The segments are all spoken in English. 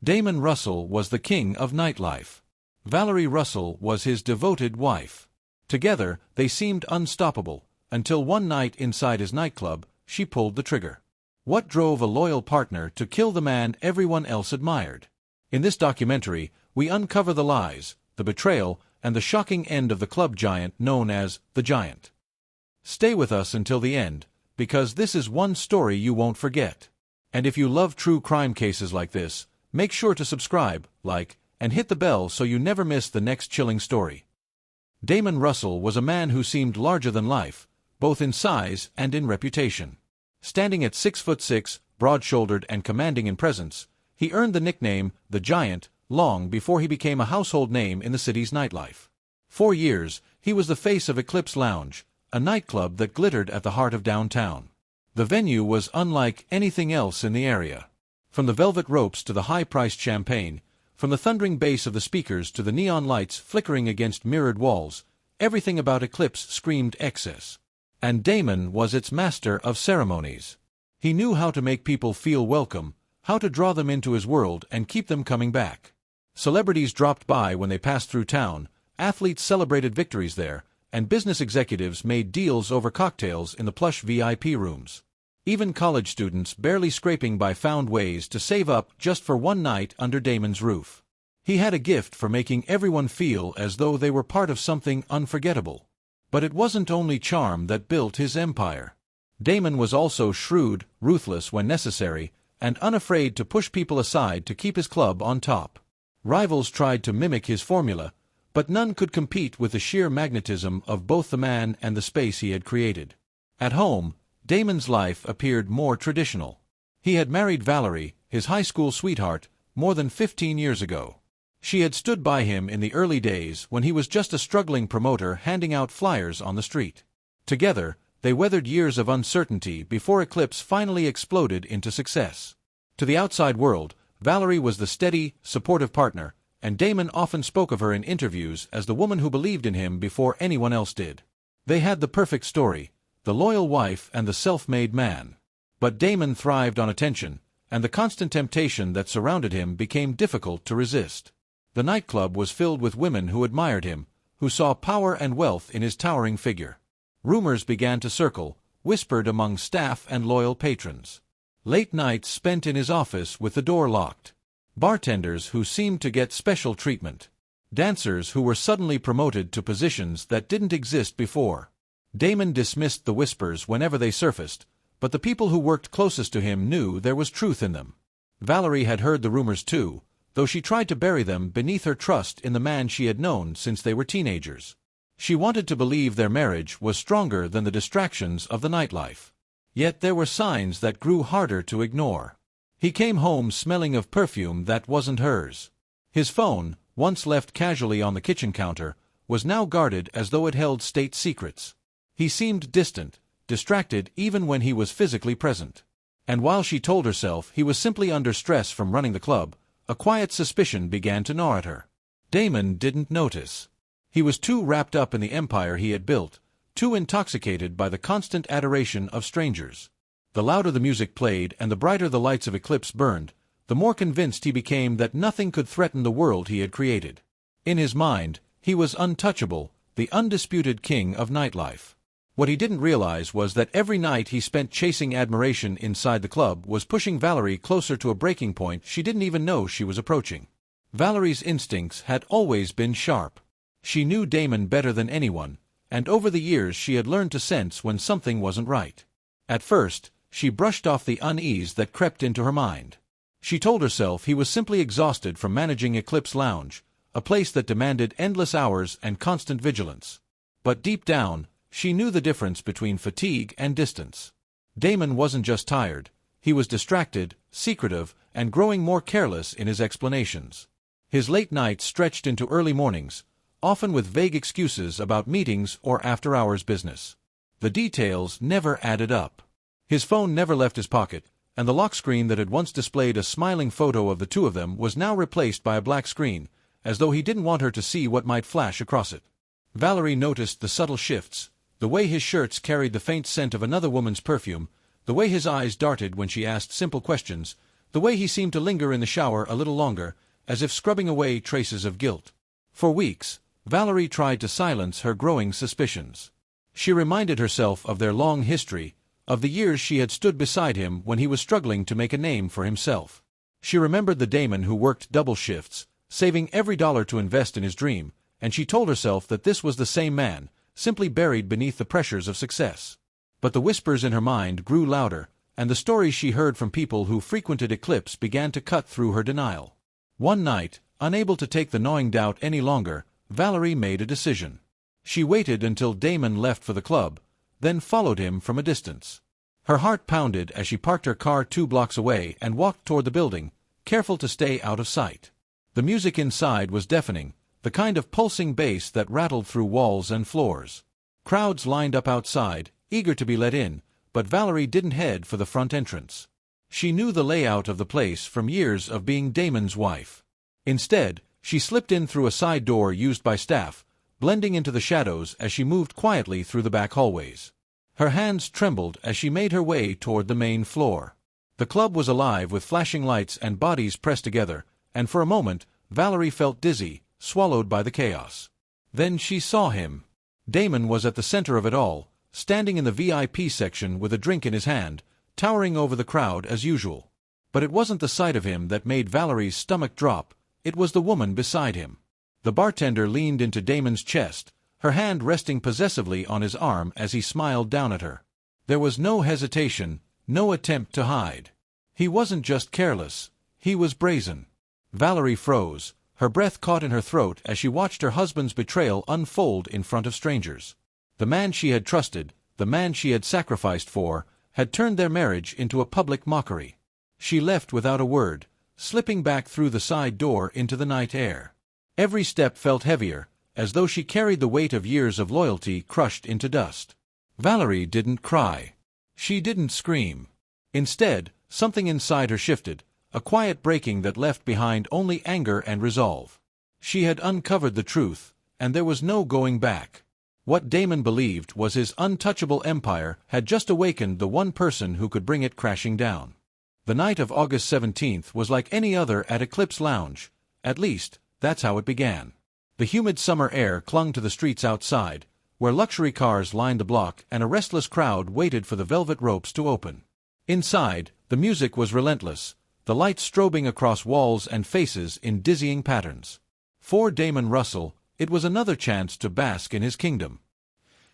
Damon Russell was the king of nightlife. Valerie Russell was his devoted wife. Together, they seemed unstoppable, until one night inside his nightclub, she pulled the trigger. What drove a loyal partner to kill the man everyone else admired? In this documentary, we uncover the lies, the betrayal, and the shocking end of the club giant known as the Giant. Stay with us until the end, because this is one story you won't forget. And if you love true crime cases like this, make sure to subscribe, like, and hit the bell so you never miss the next chilling story. Damon Russell was a man who seemed larger than life, both in size and in reputation. Standing at 6'6", broad-shouldered and commanding in presence, he earned the nickname the Giant long before he became a household name in the city's nightlife. For years, he was the face of Eclipse Lounge, a nightclub that glittered at the heart of downtown. The venue was unlike anything else in the area. From the velvet ropes to the high-priced champagne, from the thundering bass of the speakers to the neon lights flickering against mirrored walls, everything about Eclipse screamed excess. And Damon was its master of ceremonies. He knew how to make people feel welcome, how to draw them into his world and keep them coming back. Celebrities dropped by when they passed through town, athletes celebrated victories there, and business executives made deals over cocktails in the plush VIP rooms. Even college students barely scraping by found ways to save up just for one night under Damon's roof. He had a gift for making everyone feel as though they were part of something unforgettable. But it wasn't only charm that built his empire. Damon was also shrewd, ruthless when necessary, and unafraid to push people aside to keep his club on top. Rivals tried to mimic his formula, but none could compete with the sheer magnetism of both the man and the space he had created. At home, Damon's life appeared more traditional. He had married Valerie, his high school sweetheart, more than 15 years ago. She had stood by him in the early days when he was just a struggling promoter handing out flyers on the street. Together, they weathered years of uncertainty before Eclipse finally exploded into success. To the outside world, Valerie was the steady, supportive partner, and Damon often spoke of her in interviews as the woman who believed in him before anyone else did. They had the perfect story, the loyal wife and the self-made man. But Damon thrived on attention, and the constant temptation that surrounded him became difficult to resist. The nightclub was filled with women who admired him, who saw power and wealth in his towering figure. Rumors began to circle, whispered among staff and loyal patrons. Late nights spent in his office with the door locked. Bartenders who seemed to get special treatment. Dancers who were suddenly promoted to positions that didn't exist before. Damon dismissed the whispers whenever they surfaced, but the people who worked closest to him knew there was truth in them. Valerie had heard the rumors too, though she tried to bury them beneath her trust in the man she had known since they were teenagers. She wanted to believe their marriage was stronger than the distractions of the nightlife. Yet there were signs that grew harder to ignore. He came home smelling of perfume that wasn't hers. His phone, once left casually on the kitchen counter, was now guarded as though it held state secrets. He seemed distant, distracted even when he was physically present. And while she told herself he was simply under stress from running the club, a quiet suspicion began to gnaw at her. Damon didn't notice. He was too wrapped up in the empire he had built, too intoxicated by the constant adoration of strangers. The louder the music played and the brighter the lights of Eclipse burned, the more convinced he became that nothing could threaten the world he had created. In his mind, he was untouchable, the undisputed king of nightlife. What he didn't realize was that every night he spent chasing admiration inside the club was pushing Valerie closer to a breaking point she didn't even know she was approaching. Valerie's instincts had always been sharp. She knew Damon better than anyone, and over the years she had learned to sense when something wasn't right. At first, she brushed off the unease that crept into her mind. She told herself he was simply exhausted from managing Eclipse Lounge, a place that demanded endless hours and constant vigilance. But deep down, she knew the difference between fatigue and distance. Damon wasn't just tired, he was distracted, secretive, and growing more careless in his explanations. His late nights stretched into early mornings, often with vague excuses about meetings or after-hours business. The details never added up. His phone never left his pocket, and the lock screen that had once displayed a smiling photo of the two of them was now replaced by a black screen, as though he didn't want her to see what might flash across it. Valerie noticed the subtle shifts, the way his shirts carried the faint scent of another woman's perfume, the way his eyes darted when she asked simple questions, The way he seemed to linger in the shower a little longer, as if scrubbing away traces of guilt. For weeks, Valerie tried to silence her growing suspicions. She reminded herself of their long history, of the years she had stood beside him when he was struggling to make a name for himself. She remembered the Damon who worked double shifts, saving every dollar to invest in his dream, and she told herself that this was the same man, simply buried beneath the pressures of success. But the whispers in her mind grew louder, and the stories she heard from people who frequented Eclipse began to cut through her denial. One night, unable to take the gnawing doubt any longer, Valerie made a decision. She waited until Damon left for the club, then followed him from a distance. Her heart pounded as she parked her car 2 blocks away and walked toward the building, careful to stay out of sight. The music inside was deafening, the kind of pulsing bass that rattled through walls and floors. Crowds lined up outside, eager to be let in, but Valerie didn't head for the front entrance. She knew the layout of the place from years of being Damon's wife. Instead, she slipped in through a side door used by staff, blending into the shadows as she moved quietly through the back hallways. Her hands trembled as she made her way toward the main floor. The club was alive with flashing lights and bodies pressed together, and for a moment, Valerie felt dizzy, swallowed by the chaos. Then she saw him. Damon was at the center of it all, standing in the VIP section with a drink in his hand, towering over the crowd as usual. But it wasn't the sight of him that made Valerie's stomach drop, it was the woman beside him. The bartender leaned into Damon's chest, her hand resting possessively on his arm as he smiled down at her. There was no hesitation, no attempt to hide. He wasn't just careless, he was brazen. Valerie froze, her breath caught in her throat as she watched her husband's betrayal unfold in front of strangers. The man she had trusted, the man she had sacrificed for, had turned their marriage into a public mockery. She left without a word, slipping back through the side door into the night air. Every step felt heavier, as though she carried the weight of years of loyalty crushed into dust. Valerie didn't cry. She didn't scream. Instead, something inside her shifted, a quiet breaking that left behind only anger and resolve. She had uncovered the truth, and there was no going back. What Damon believed was his untouchable empire had just awakened the one person who could bring it crashing down. The night of August 17th was like any other at Eclipse Lounge. At least, that's how it began. The humid summer air clung to the streets outside, where luxury cars lined the block and a restless crowd waited for the velvet ropes to open. Inside, the music was relentless, the lights strobing across walls and faces in dizzying patterns. For Damon Russell, it was another chance to bask in his kingdom.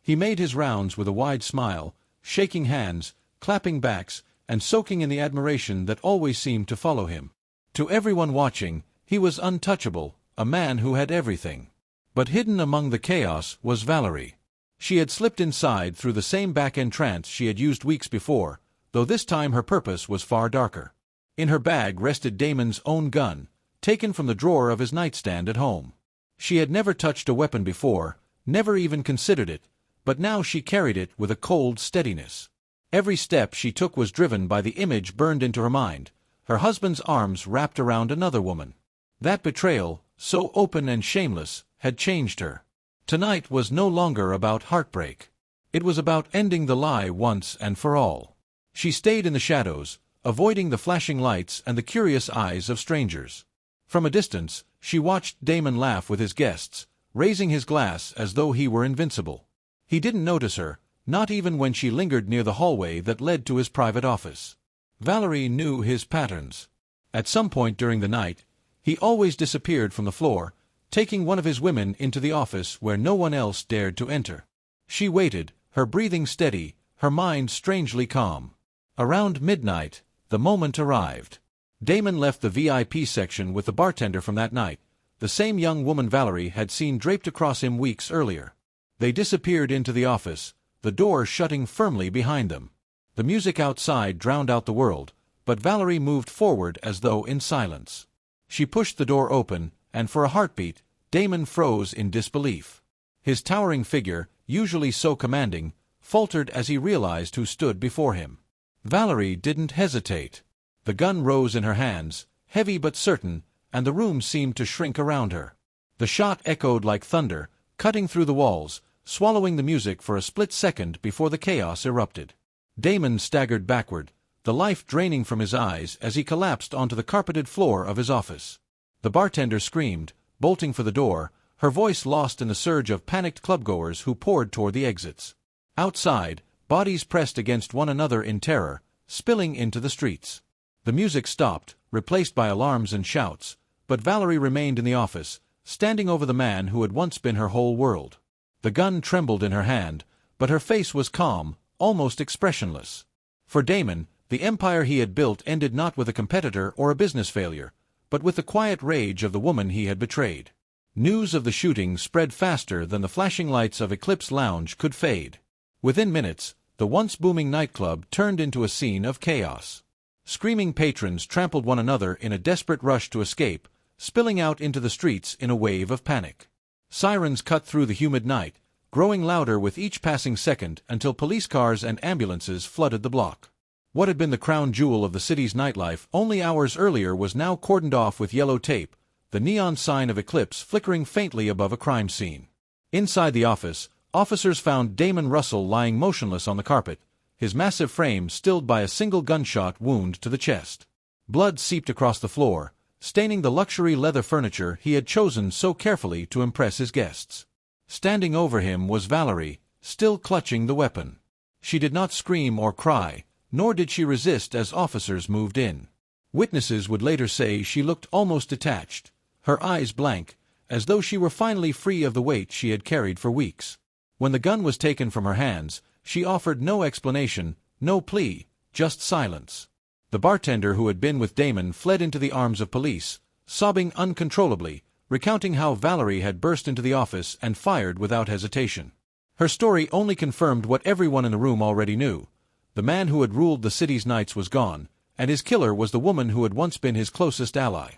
He made his rounds with a wide smile, shaking hands, clapping backs, and soaking in the admiration that always seemed to follow him. To everyone watching, he was untouchable, a man who had everything. But hidden among the chaos was Valerie. She had slipped inside through the same back entrance she had used weeks before, though this time her purpose was far darker. In her bag rested Damon's own gun, taken from the drawer of his nightstand at home. She had never touched a weapon before, never even considered it, but now she carried it with a cold steadiness. Every step she took was driven by the image burned into her mind, her husband's arms wrapped around another woman. That betrayal, so open and shameless, had changed her. Tonight was no longer about heartbreak. It was about ending the lie once and for all. She stayed in the shadows, avoiding the flashing lights and the curious eyes of strangers. From a distance, she watched Damon laugh with his guests, raising his glass as though he were invincible. He didn't notice her, not even when she lingered near the hallway that led to his private office. Valerie knew his patterns. At some point during the night, he always disappeared from the floor, taking one of his women into the office where no one else dared to enter. She waited, her breathing steady, her mind strangely calm. Around midnight, the moment arrived. Damon left the VIP section with the bartender from that night, the same young woman Valerie had seen draped across him weeks earlier. They disappeared into the office, the door shutting firmly behind them. The music outside drowned out the world, but Valerie moved forward as though in silence. She pushed the door open, and for a heartbeat, Damon froze in disbelief. His towering figure, usually so commanding, faltered as he realized who stood before him. Valerie didn't hesitate. The gun rose in her hands, heavy but certain, and the room seemed to shrink around her. The shot echoed like thunder, cutting through the walls, swallowing the music for a split second before the chaos erupted. Damon staggered backward, the life draining from his eyes as he collapsed onto the carpeted floor of his office. The bartender screamed, bolting for the door, her voice lost in the surge of panicked clubgoers who poured toward the exits. Outside, bodies pressed against one another in terror, spilling into the streets. The music stopped, replaced by alarms and shouts, but Valerie remained in the office, standing over the man who had once been her whole world. The gun trembled in her hand, but her face was calm, almost expressionless. For Damon, the empire he had built ended not with a competitor or a business failure, but with the quiet rage of the woman he had betrayed. News of the shooting spread faster than the flashing lights of Eclipse Lounge could fade. Within minutes, the once booming nightclub turned into a scene of chaos. Screaming patrons trampled one another in a desperate rush to escape, spilling out into the streets in a wave of panic. Sirens cut through the humid night, growing louder with each passing second until police cars and ambulances flooded the block. What had been the crown jewel of the city's nightlife only hours earlier was now cordoned off with yellow tape, the neon sign of Eclipse flickering faintly above a crime scene. Inside the office, officers found Damon Russell lying motionless on the carpet, his massive frame stilled by a single gunshot wound to the chest. Blood seeped across the floor, staining the luxury leather furniture he had chosen so carefully to impress his guests. Standing over him was Valerie, still clutching the weapon. She did not scream or cry, nor did she resist as officers moved in. Witnesses would later say she looked almost detached, her eyes blank, as though she were finally free of the weight she had carried for weeks. When the gun was taken from her hands, she offered no explanation, no plea, just silence. The bartender who had been with Damon fled into the arms of police, sobbing uncontrollably, recounting how Valerie had burst into the office and fired without hesitation. Her story only confirmed what everyone in the room already knew. The man who had ruled the city's nights was gone, and his killer was the woman who had once been his closest ally.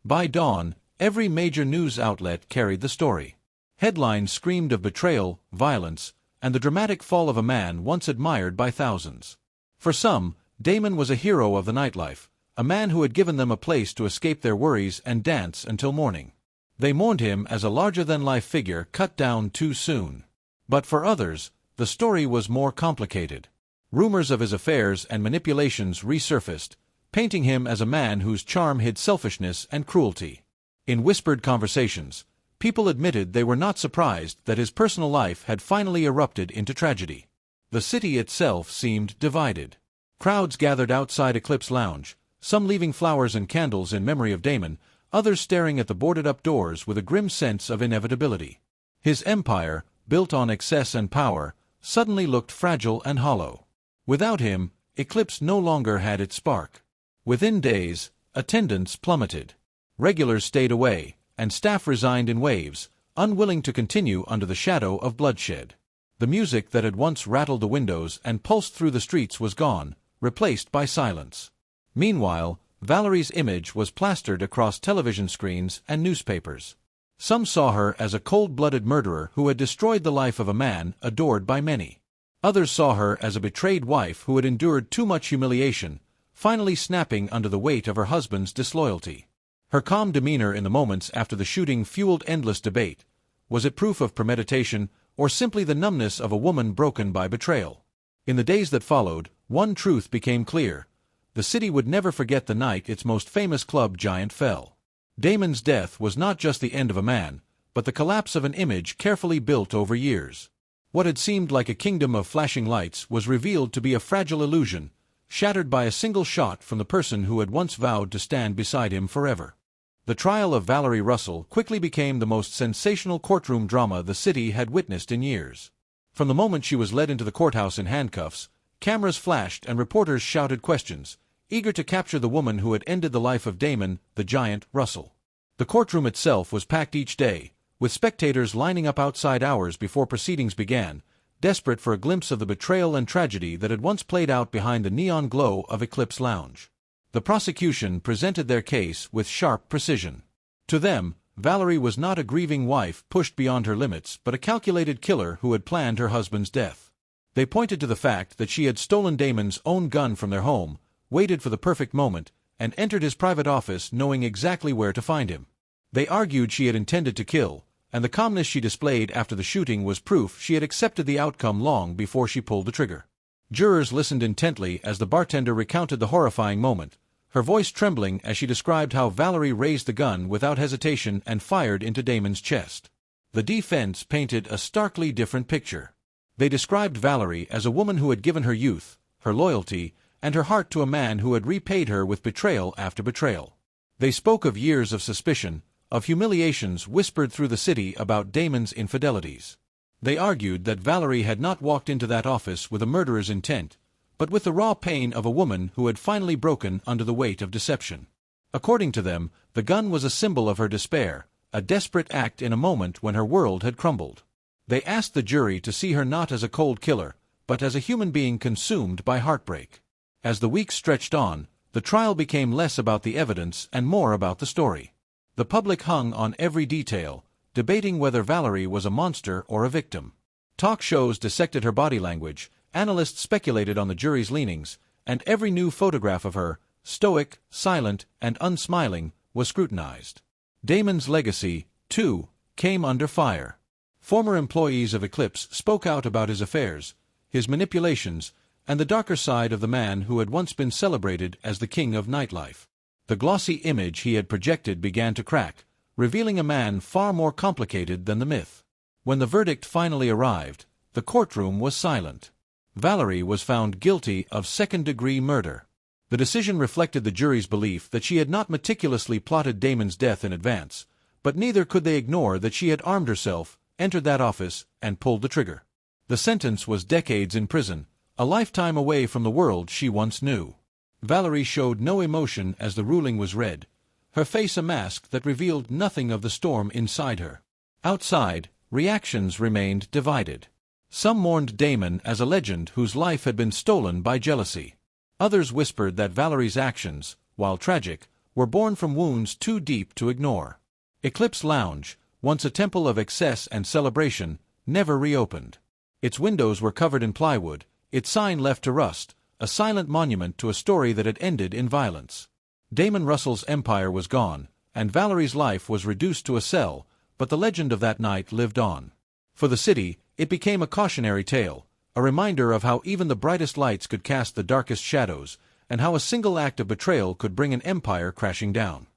By dawn, every major news outlet carried the story. Headlines screamed of betrayal, violence, and the dramatic fall of a man once admired by thousands. For some, Damon was a hero of the nightlife, a man who had given them a place to escape their worries and dance until morning. They mourned him as a larger-than-life figure cut down too soon. But for others, the story was more complicated. Rumors of his affairs and manipulations resurfaced, painting him as a man whose charm hid selfishness and cruelty. In whispered conversations, people admitted they were not surprised that his personal life had finally erupted into tragedy. The city itself seemed divided. Crowds gathered outside Eclipse Lounge, some leaving flowers and candles in memory of Damon, others staring at the boarded-up doors with a grim sense of inevitability. His empire, built on excess and power, suddenly looked fragile and hollow. Without him, Eclipse no longer had its spark. Within days, attendance plummeted. Regulars stayed away, and staff resigned in waves, unwilling to continue under the shadow of bloodshed. The music that had once rattled the windows and pulsed through the streets was gone, replaced by silence. Meanwhile, Valerie's image was plastered across television screens and newspapers. Some saw her as a cold-blooded murderer who had destroyed the life of a man adored by many. Others saw her as a betrayed wife who had endured too much humiliation, finally snapping under the weight of her husband's disloyalty. Her calm demeanor in the moments after the shooting fueled endless debate. Was it proof of premeditation, or simply the numbness of a woman broken by betrayal? In the days that followed, one truth became clear. The city would never forget the night its most famous club giant fell. Damon's death was not just the end of a man, but the collapse of an image carefully built over years. What had seemed like a kingdom of flashing lights was revealed to be a fragile illusion, shattered by a single shot from the person who had once vowed to stand beside him forever. The trial of Valerie Russell quickly became the most sensational courtroom drama the city had witnessed in years. From the moment she was led into the courthouse in handcuffs, cameras flashed and reporters shouted questions, eager to capture the woman who had ended the life of Damon, the giant, Russell. The courtroom itself was packed each day, with spectators lining up outside hours before proceedings began, desperate for a glimpse of the betrayal and tragedy that had once played out behind the neon glow of Eclipse Lounge. The prosecution presented their case with sharp precision. To them, Valerie was not a grieving wife pushed beyond her limits, but a calculated killer who had planned her husband's death. They pointed to the fact that she had stolen Damon's own gun from their home, waited for the perfect moment, and entered his private office knowing exactly where to find him. They argued she had intended to kill, and the calmness she displayed after the shooting was proof she had accepted the outcome long before she pulled the trigger. Jurors listened intently as the bartender recounted the horrifying moment, her voice trembling as she described how Valerie raised the gun without hesitation and fired into Damon's chest. The defense painted a starkly different picture. They described Valerie as a woman who had given her youth, her loyalty, and her heart to a man who had repaid her with betrayal after betrayal. They spoke of years of suspicion, of humiliations whispered through the city about Damon's infidelities. They argued that Valerie had not walked into that office with a murderer's intent, but with the raw pain of a woman who had finally broken under the weight of deception. According to them, the gun was a symbol of her despair, a desperate act in a moment when her world had crumbled. They asked the jury to see her not as a cold killer, but as a human being consumed by heartbreak. As the weeks stretched on, the trial became less about the evidence and more about the story. The public hung on every detail, debating whether Valerie was a monster or a victim. Talk shows dissected her body language, analysts speculated on the jury's leanings, and every new photograph of her, stoic, silent, and unsmiling, was scrutinized. Damon's legacy, too, came under fire. Former employees of Eclipse spoke out about his affairs, his manipulations, and the darker side of the man who had once been celebrated as the king of nightlife. The glossy image he had projected began to crack, revealing a man far more complicated than the myth. When the verdict finally arrived, the courtroom was silent. Valerie was found guilty of second-degree murder. The decision reflected the jury's belief that she had not meticulously plotted Damon's death in advance, but neither could they ignore that she had armed herself, entered that office, and pulled the trigger. The sentence was decades in prison, a lifetime away from the world she once knew. Valerie showed no emotion as the ruling was read, her face a mask that revealed nothing of the storm inside her. Outside, reactions remained divided. Some mourned Damon as a legend whose life had been stolen by jealousy. Others whispered that Valerie's actions, while tragic, were born from wounds too deep to ignore. Eclipse Lounge, once a temple of excess and celebration, never reopened. Its windows were covered in plywood, its sign left to rust, a silent monument to a story that had ended in violence. Damon Russell's empire was gone, and Valerie's life was reduced to a cell, but the legend of that night lived on. For the city, it became a cautionary tale, a reminder of how even the brightest lights could cast the darkest shadows, and how a single act of betrayal could bring an empire crashing down.